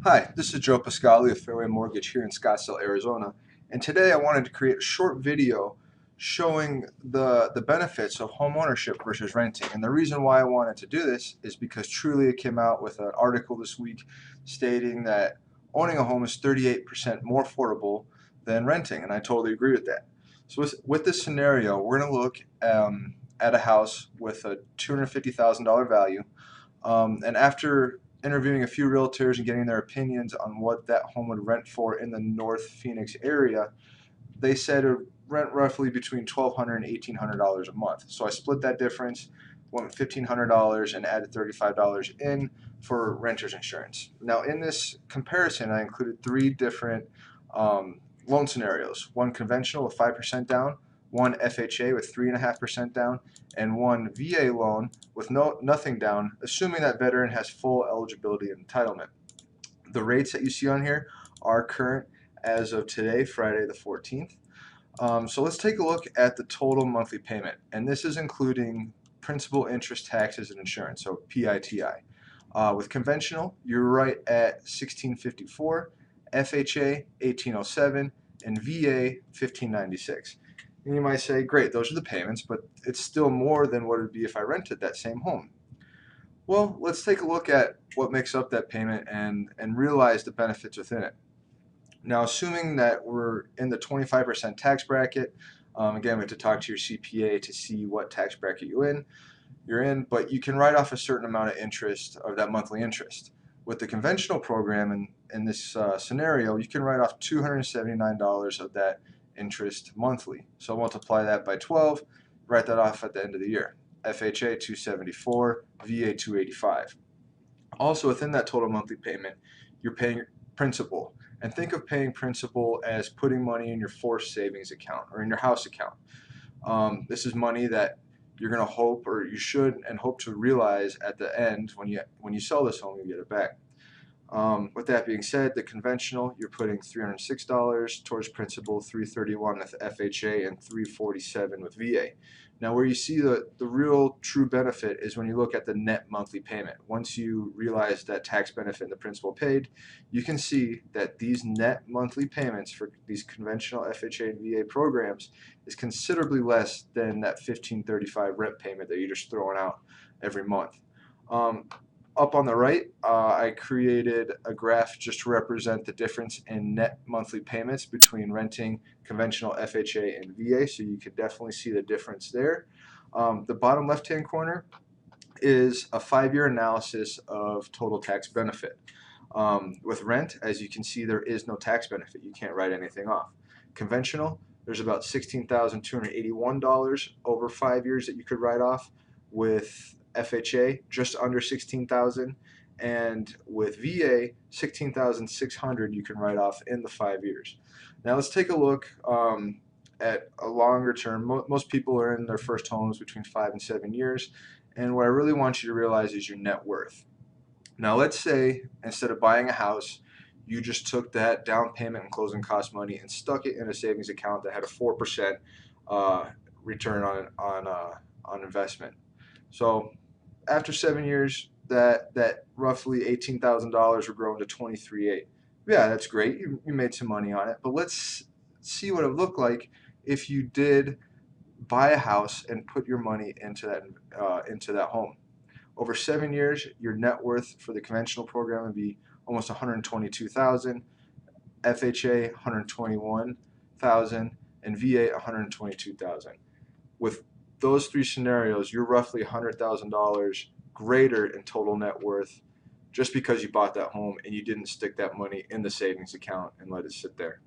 Hi, this is Joe Pascale of Fairway Mortgage here in Scottsdale, Arizona. And today I wanted to create a short video showing the benefits of home ownership versus renting. And the reason why I wanted to do this is because Trulia came out with an article this week stating that owning a home is 38% more affordable than renting. And I totally agree with that. So with this scenario, we're going to look at a house with a $250,000 value. And after interviewing a few realtors and getting their opinions on what that home would rent for in the North Phoenix area, they said it would rent roughly between $1,200 and $1,800 a month. So I split that difference, went with $1,500 and added $35 in for renter's insurance. Now in this comparison, I included three different loan scenarios: one conventional with 5% down, one FHA with 3.5% down, and one VA loan with nothing down, assuming that veteran has full eligibility and entitlement. The rates that you see on here are current as of today, Friday the 14th. So let's take a look at the total monthly payment, and this is including principal, interest, taxes, and insurance, so PITI. With conventional, you're right at 1654, FHA 1807, and VA 1596. And you might say, great, those are the payments, but it's still more than what it would be if I rented that same home. Well, let's take a look at what makes up that payment and realize the benefits within it. Now, assuming that we're in the 25% tax bracket, again, we have to talk to your CPA to see what tax bracket you're in, but you can write off a certain amount of interest of that monthly interest. With the conventional program in this scenario, you can write off $279 of that interest monthly. So multiply that by 12, write that off at the end of the year. FHA 274, VA 285. Also within that total monthly payment, you're paying principal. And think of paying principal as putting money in your forced savings account or in your house account. This is money that you're going to hope, or you should and hope to realize at the end when you sell this home, you get it back. With that being said, the conventional, you're putting $306 towards principal, $331 with FHA, and $347 with VA. Now, where you see the real true benefit is when you look at the net monthly payment. Once you realize that tax benefit and the principal paid, you can see that these net monthly payments for these conventional FHA and VA programs is considerably less than that $1,535 rent payment that you're just throwing out every month. Up on the right, I created a graph just to represent the difference in net monthly payments between renting conventional FHA and VA, so you could definitely see the difference there. The bottom left-hand corner is a 5-year analysis of total tax benefit. With rent, as you can see, there is no tax benefit. You can't write anything off. Conventional, there's about $16,281 over 5 years that you could write off. With FHA, just under 16,000, and with VA, 16,600 you can write off in the 5 years. Now let's take a look at a longer term. Most people are in their first homes between 5 and 7 years, and what I really want you to realize is your net worth. Now let's say instead of buying a house, you just took that down payment and closing cost money and stuck it in a savings account that had a 4% return on investment. So after 7 years, that roughly $18,000 were grown to $23,800. Yeah, that's great. You made some money on it, but let's see what it would look like if you did buy a house and put your money into that home. Over 7 years, your net worth for the conventional program would be almost $122,000, FHA $121,000, and VA $122,000. With those three scenarios, you're roughly $100,000 greater in total net worth just because you bought that home and you didn't stick that money in the savings account and let it sit there.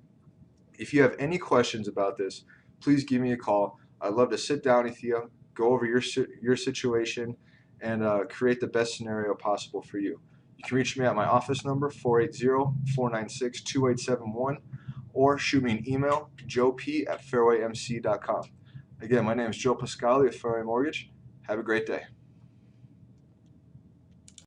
If you have any questions about this, please give me a call. I'd love to sit down with you, go over your situation, and create the best scenario possible for you. You can reach me at my office number, 480-496-2871, or shoot me an email, joep@fairwaymc.com. Again, my name is Joe Pascale of Fairway Mortgage. Have a great day.